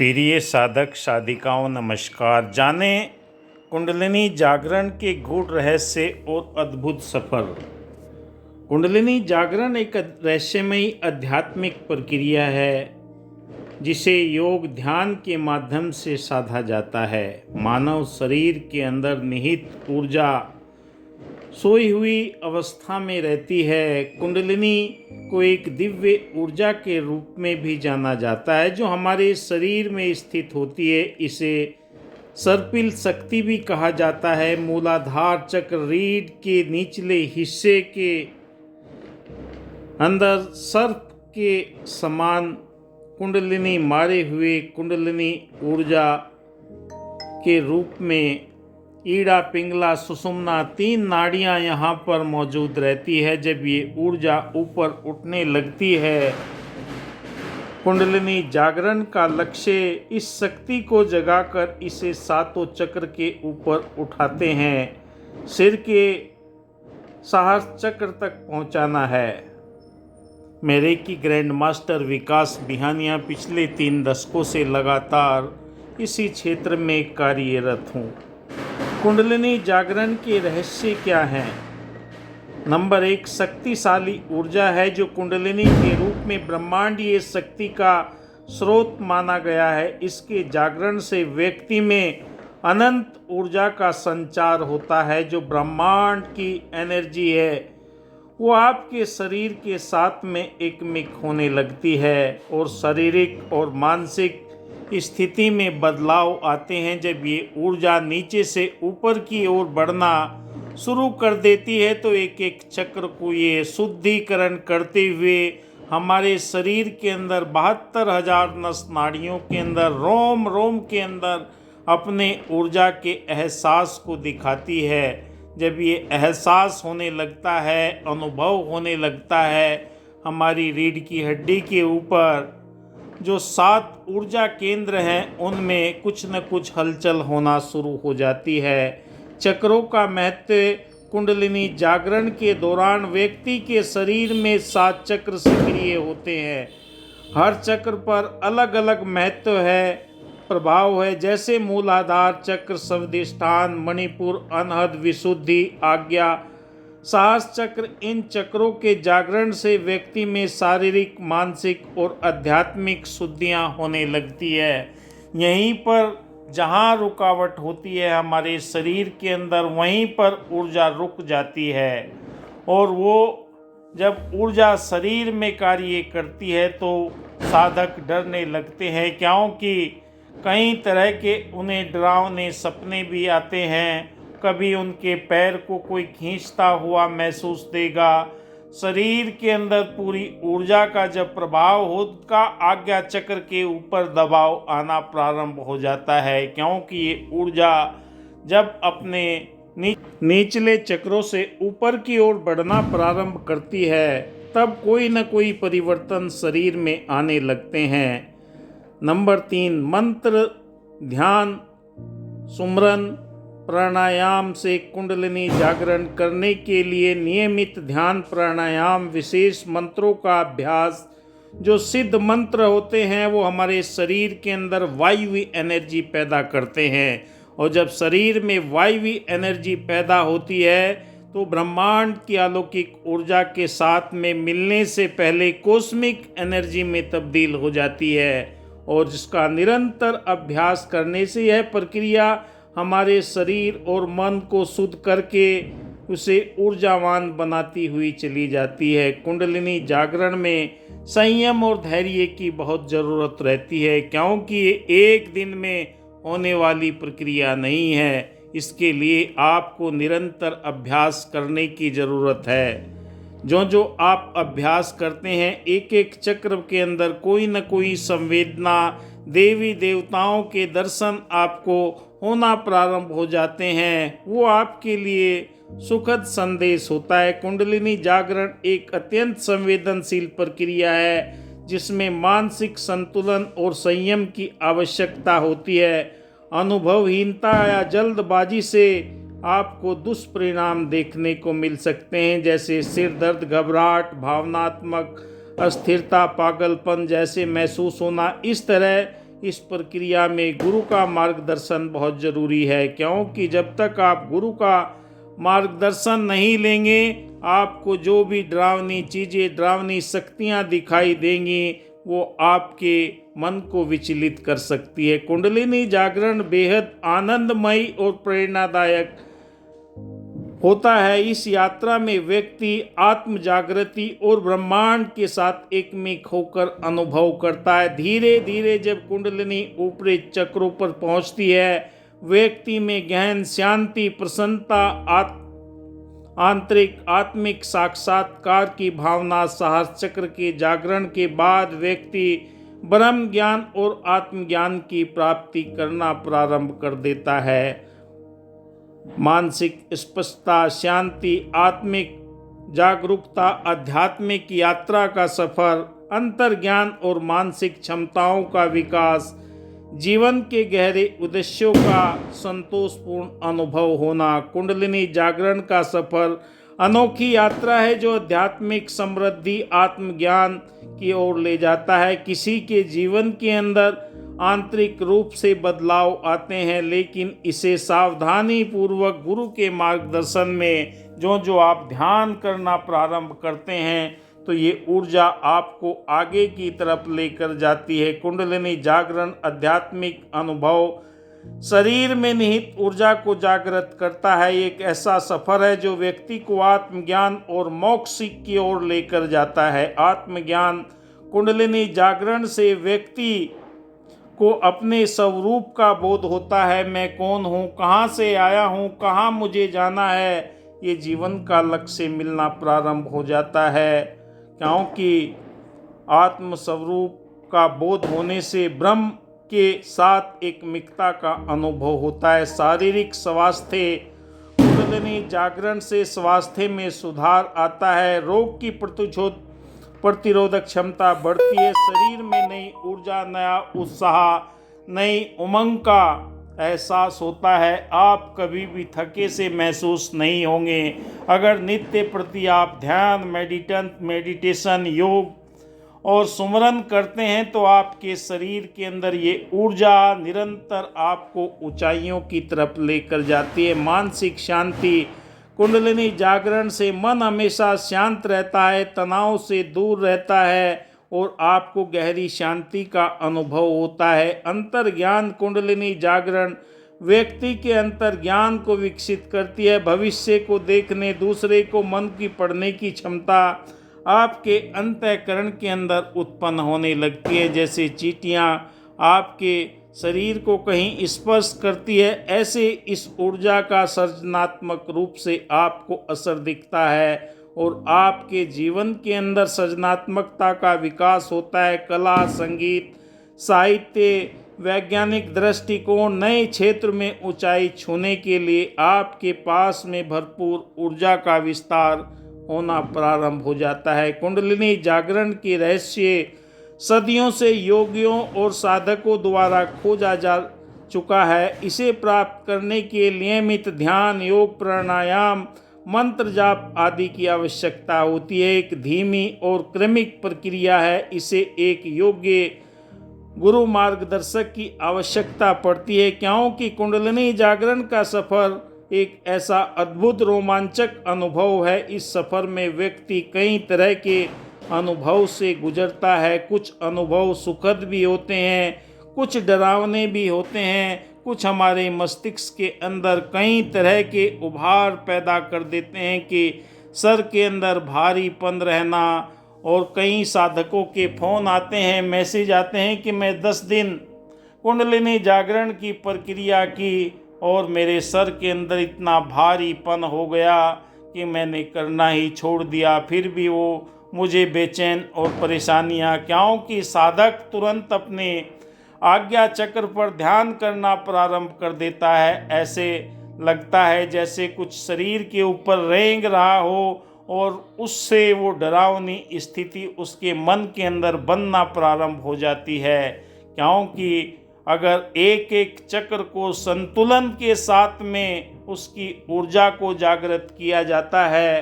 प्रिय साधक साधिकाओं नमस्कार। जाने कुंडलिनी जागरण के गूढ़ रहस्य और अद्भुत सफर। कुंडलिनी जागरण एक रहस्यमयी आध्यात्मिक प्रक्रिया है जिसे योग ध्यान के माध्यम से साधा जाता है। मानव शरीर के अंदर निहित ऊर्जा सोई हुई अवस्था में रहती है। कुंडलिनी को एक दिव्य ऊर्जा के रूप में भी जाना जाता है जो हमारे शरीर में स्थित होती है। इसे सर्पिल शक्ति भी कहा जाता है। मूलाधार चक्र रीढ़ के निचले हिस्से के अंदर सर्प के समान कुंडलिनी मारे हुए कुंडलिनी ऊर्जा के रूप में ईड़ा पिंगला सुषुम्ना 3 नाड़ियां यहाँ पर मौजूद रहती है। जब ये ऊर्जा ऊपर उठने लगती है, कुंडलिनी जागरण का लक्ष्य इस शक्ति को जगाकर इसे 7 चक्र के ऊपर उठाते हैं, सिर के सहस्र चक्र तक पहुँचाना है। मेरे की ग्रैंड मास्टर विकास बिहानिया पिछले 3 दशकों से लगातार इसी क्षेत्र में कार्यरत हूँ। कुंडलिनी जागरण के रहस्य क्या हैं? नंबर 1, शक्तिशाली ऊर्जा है जो कुंडलिनी के रूप में ब्रह्मांडीय शक्ति का स्रोत माना गया है। इसके जागरण से व्यक्ति में अनंत ऊर्जा का संचार होता है। जो ब्रह्मांड की एनर्जी है वो आपके शरीर के साथ में एकमिक होने लगती है और शारीरिक और मानसिक स्थिति में बदलाव आते हैं। जब ये ऊर्जा नीचे से ऊपर की ओर बढ़ना शुरू कर देती है तो एक एक चक्र को ये शुद्धिकरण करते हुए हमारे शरीर के अंदर 72,000 नस नाड़ियों के अंदर रोम रोम के अंदर अपने ऊर्जा के एहसास को दिखाती है। जब ये एहसास होने लगता है, अनुभव होने लगता है, हमारी रीढ़ की हड्डी के ऊपर जो 7 ऊर्जा केंद्र हैं उनमें कुछ न कुछ हलचल होना शुरू हो जाती है। चक्रों का महत्व। कुंडलिनी जागरण के दौरान व्यक्ति के शरीर में 7 चक्र सक्रिय होते हैं। हर चक्र पर अलग अलग महत्व है, प्रभाव है। जैसे मूलाधार चक्र स्वादिष्ठान, मणिपुर, अनहद, विशुद्धि, आज्ञा, साहस चक्र। इन चक्रों के जागरण से व्यक्ति में शारीरिक, मानसिक और आध्यात्मिक शुद्धियाँ होने लगती है। यहीं पर जहाँ रुकावट होती है हमारे शरीर के अंदर, वहीं पर ऊर्जा रुक जाती है और वो जब ऊर्जा शरीर में कार्य करती है तो साधक डरने लगते हैं, क्योंकि कई तरह के उन्हें डरावने सपने भी आते हैं। कभी उनके पैर को कोई खींचता हुआ महसूस देगा। शरीर के अंदर पूरी ऊर्जा का जब प्रभाव होगा, आज्ञा चक्र के ऊपर दबाव आना प्रारंभ हो जाता है, क्योंकि ये ऊर्जा जब अपने निचले चक्रों से ऊपर की ओर बढ़ना प्रारंभ करती है तब कोई न कोई परिवर्तन शरीर में आने लगते हैं। नंबर 3, मंत्र, ध्यान, सुमरन, प्राणायाम से कुंडलिनी जागरण करने के लिए नियमित ध्यान, प्राणायाम, विशेष मंत्रों का अभ्यास। जो सिद्ध मंत्र होते हैं वो हमारे शरीर के अंदर वायवी एनर्जी पैदा करते हैं और जब शरीर में वायवी एनर्जी पैदा होती है तो ब्रह्मांड की अलौकिक ऊर्जा के साथ में मिलने से पहले कॉस्मिक एनर्जी में तब्दील हो जाती है और जिसका निरंतर अभ्यास करने से यह प्रक्रिया हमारे शरीर और मन को शुद्ध करके उसे ऊर्जावान बनाती हुई चली जाती है। कुंडलिनी जागरण में संयम और धैर्य की बहुत ज़रूरत रहती है, क्योंकि ये एक दिन में होने वाली प्रक्रिया नहीं है। इसके लिए आपको निरंतर अभ्यास करने की ज़रूरत है। जो आप अभ्यास करते हैं, एक एक चक्र के अंदर कोई न कोई संवेदना, देवी देवताओं के दर्शन आपको होना प्रारंभ हो जाते हैं। वो आपके लिए सुखद संदेश होता है। कुंडलिनी जागरण एक अत्यंत संवेदनशील प्रक्रिया है जिसमें मानसिक संतुलन और संयम की आवश्यकता होती है। अनुभवहीनता या जल्दबाजी से आपको दुष्परिणाम देखने को मिल सकते हैं, जैसे सिर दर्द, घबराहट, भावनात्मक अस्थिरता, पागलपन जैसे महसूस होना। इस तरह इस प्रक्रिया में गुरु का मार्गदर्शन बहुत ज़रूरी है, क्योंकि जब तक आप गुरु का मार्गदर्शन नहीं लेंगे, आपको जो भी डरावनी चीज़ें, डरावनी शक्तियाँ दिखाई देंगी, वो आपके मन को विचलित कर सकती है। कुंडलिनी जागरण बेहद आनंदमयी और प्रेरणादायक होता है। इस यात्रा में व्यक्ति आत्म जागृति और ब्रह्मांड के साथ एकमिक होकर अनुभव करता है। धीरे धीरे जब कुंडलिनी ऊपरी चक्रों पर पहुंचती है, व्यक्ति में गहन शांति, प्रसन्नता, आंतरिक आत्मिक साक्षात्कार की भावना, सहस्र चक्र के जागरण के बाद व्यक्ति ब्रह्म ज्ञान और आत्मज्ञान की प्राप्ति करना प्रारंभ कर देता है। मानसिक स्पष्टता, शांति, आत्मिक जागरूकता, आध्यात्मिक यात्रा का सफर, अंतर्ज्ञान और मानसिक क्षमताओं का विकास, जीवन के गहरे उद्देश्यों का संतोषपूर्ण अनुभव होना। कुंडलिनी जागरण का सफर अनोखी यात्रा है जो आध्यात्मिक समृद्धि, आत्मज्ञान की ओर ले जाता है। किसी के जीवन के अंदर आंतरिक रूप से बदलाव आते हैं, लेकिन इसे सावधानी पूर्वक गुरु के मार्गदर्शन में जो आप ध्यान करना प्रारंभ करते हैं, तो ये ऊर्जा आपको आगे की तरफ लेकर जाती है। कुंडलिनी जागरण आध्यात्मिक अनुभव शरीर में निहित ऊर्जा को जागृत करता है। एक ऐसा सफर है जो व्यक्ति को आत्मज्ञान और मोक्ष की ओर लेकर जाता है। आत्मज्ञान कुंडलिनी जागरण से व्यक्ति को अपने स्वरूप का बोध होता है। मैं कौन हूँ, कहाँ से आया हूँ, कहाँ मुझे जाना है, ये जीवन का लक्ष्य मिलना प्रारंभ हो जाता है, क्योंकि आत्म स्वरूप का बोध होने से ब्रह्म के साथ एकमिकता का अनुभव होता है। शारीरिक स्वास्थ्य कुंडलिनी जागरण से स्वास्थ्य में सुधार आता है। रोग की प्रतिरोधक क्षमता बढ़ती है। शरीर में नई ऊर्जा, नया उत्साह, नई उमंग का एहसास होता है। आप कभी भी थके से महसूस नहीं होंगे। अगर नित्य प्रति आप ध्यान, मेडिटेशन, योग और सुमरन करते हैं, तो आपके शरीर के अंदर ये ऊर्जा निरंतर आपको ऊंचाइयों की तरफ लेकर जाती है। मानसिक शांति कुंडलिनी जागरण से मन हमेशा शांत रहता है, तनाव से दूर रहता है और आपको गहरी शांति का अनुभव होता है। अंतर्ज्ञान कुंडलिनी जागरण व्यक्ति के अंतर्ज्ञान को विकसित करती है। भविष्य को देखने, दूसरे को मन की पढ़ने की क्षमता आपके अंतःकरण के अंदर उत्पन्न होने लगती है। जैसे चींटियाँ आपके शरीर को कहीं स्पर्श करती है, ऐसे इस ऊर्जा का सृजनात्मक रूप से आपको असर दिखता है और आपके जीवन के अंदर सृजनात्मकता का विकास होता है। कला, संगीत, साहित्य, वैज्ञानिक दृष्टिकोण, नए क्षेत्र में ऊंचाई छूने के लिए आपके पास में भरपूर ऊर्जा का विस्तार होना प्रारंभ हो जाता है। कुंडलिनी जागरण के रहस्य सदियों से योगियों और साधकों द्वारा खोजा जा चुका है। इसे प्राप्त करने के नियमित ध्यान, योग, प्राणायाम, मंत्र जाप आदि की आवश्यकता होती है। एक धीमी और क्रमिक प्रक्रिया है। इसे एक योग्य गुरु मार्गदर्शक की आवश्यकता पड़ती है, क्योंकि कुंडलिनी जागरण का सफर एक ऐसा अद्भुत रोमांचक अनुभव है। इस सफर में व्यक्ति कई तरह के अनुभव से गुजरता है। कुछ अनुभव सुखद भी होते हैं, कुछ डरावने भी होते हैं, कुछ हमारे मस्तिष्क के अंदर कई तरह के उभार पैदा कर देते हैं कि सर के अंदर भारीपन रहना, और कई साधकों के फ़ोन आते हैं, मैसेज आते हैं कि मैं 10 दिन कुंडलिनी जागरण की प्रक्रिया की और मेरे सर के अंदर इतना भारीपन हो गया कि मैंने करना ही छोड़ दिया। फिर भी वो मुझे बेचैन और परेशानियाँ, क्योंकि साधक तुरंत अपने आज्ञा चक्र पर ध्यान करना प्रारंभ कर देता है। ऐसे लगता है जैसे कुछ शरीर के ऊपर रेंग रहा हो और उससे वो डरावनी स्थिति उसके मन के अंदर बनना प्रारंभ हो जाती है, क्योंकि अगर एक एक चक्र को संतुलन के साथ में उसकी ऊर्जा को जागृत किया जाता है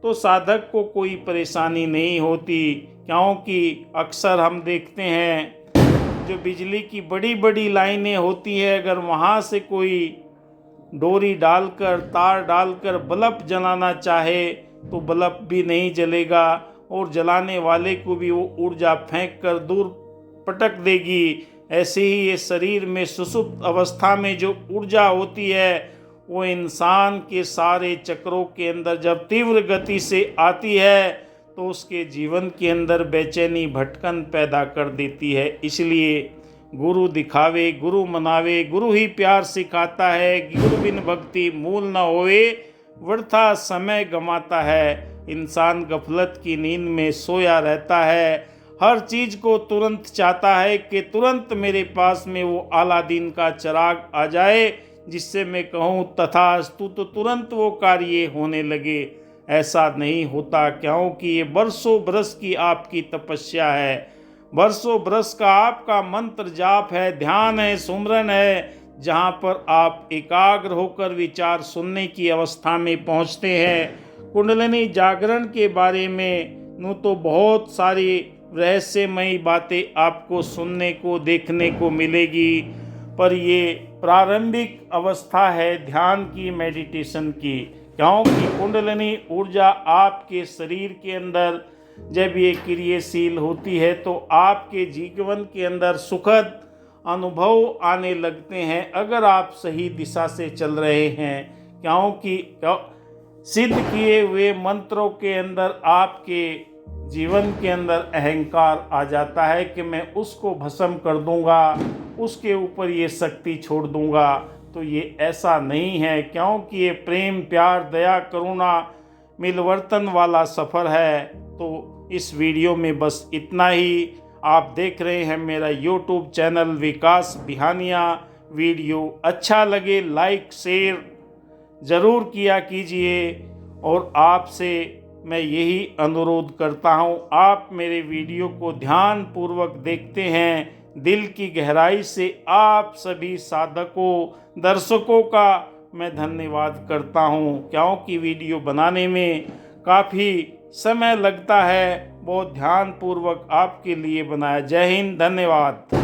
तो साधक को कोई परेशानी नहीं होती। क्योंकि अक्सर हम देखते हैं जो बिजली की बड़ी बड़ी लाइनें होती है, अगर वहाँ से कोई डोरी डालकर, तार डालकर बल्ब जलाना चाहे तो बल्ब भी नहीं जलेगा और जलाने वाले को भी वो ऊर्जा फेंक कर दूर पटक देगी। ऐसे ही ये शरीर में सुषुप्त अवस्था में जो ऊर्जा होती है वो इंसान के सारे चक्रों के अंदर जब तीव्र गति से आती है तो उसके जीवन के अंदर बेचैनी, भटकन पैदा कर देती है। इसलिए गुरु दिखावे, गुरु मनावे, गुरु ही प्यार सिखाता है। गुरु बिन भक्ति मूल न होए, वृथा समय गमाता है। इंसान गफलत की नींद में सोया रहता है, हर चीज़ को तुरंत चाहता है कि तुरंत मेरे पास में वो अलादीन का चिराग आ जाए जिससे मैं कहूँ तथास्तु, तो तुरंत वो कार्य होने लगे। ऐसा नहीं होता, क्योंकि ये बरसों बरस की आपकी तपस्या है, बरसों बरस का आपका मंत्र जाप है, ध्यान है, सुमरन है, जहाँ पर आप एकाग्र होकर विचार सुनने की अवस्था में पहुँचते हैं। कुंडलिनी जागरण के बारे में नो तो बहुत सारी रहस्यमयी बातें आपको सुनने को, देखने को मिलेगी, पर ये प्रारंभिक अवस्था है ध्यान की, मेडिटेशन की। क्योंकि कुंडलिनी ऊर्जा आपके शरीर के अंदर जब ये क्रियाशील होती है तो आपके जीवन के अंदर सुखद अनुभव आने लगते हैं, अगर आप सही दिशा से चल रहे हैं। क्योंकि सिद्ध किए हुए मंत्रों के अंदर आपके जीवन के अंदर अहंकार आ जाता है कि मैं उसको भस्म कर दूंगा, उसके ऊपर ये शक्ति छोड़ दूंगा। तो ये ऐसा नहीं है, क्योंकि ये प्रेम, प्यार, दया, करुणा, मिलवर्तन वाला सफ़र है। तो इस वीडियो में बस इतना ही। आप देख रहे हैं मेरा यूट्यूब चैनल विकास बिहानिया। वीडियो अच्छा लगे लाइक शेयर ज़रूर किया कीजिए और आपसे मैं यही अनुरोध करता हूँ, आप मेरे वीडियो को ध्यानपूर्वक देखते हैं। दिल की गहराई से आप सभी साधकों, दर्शकों का मैं धन्यवाद करता हूँ, क्योंकि वीडियो बनाने में काफ़ी समय लगता है, बहुत ध्यानपूर्वक आपके लिए बनाया। जय हिंद, धन्यवाद।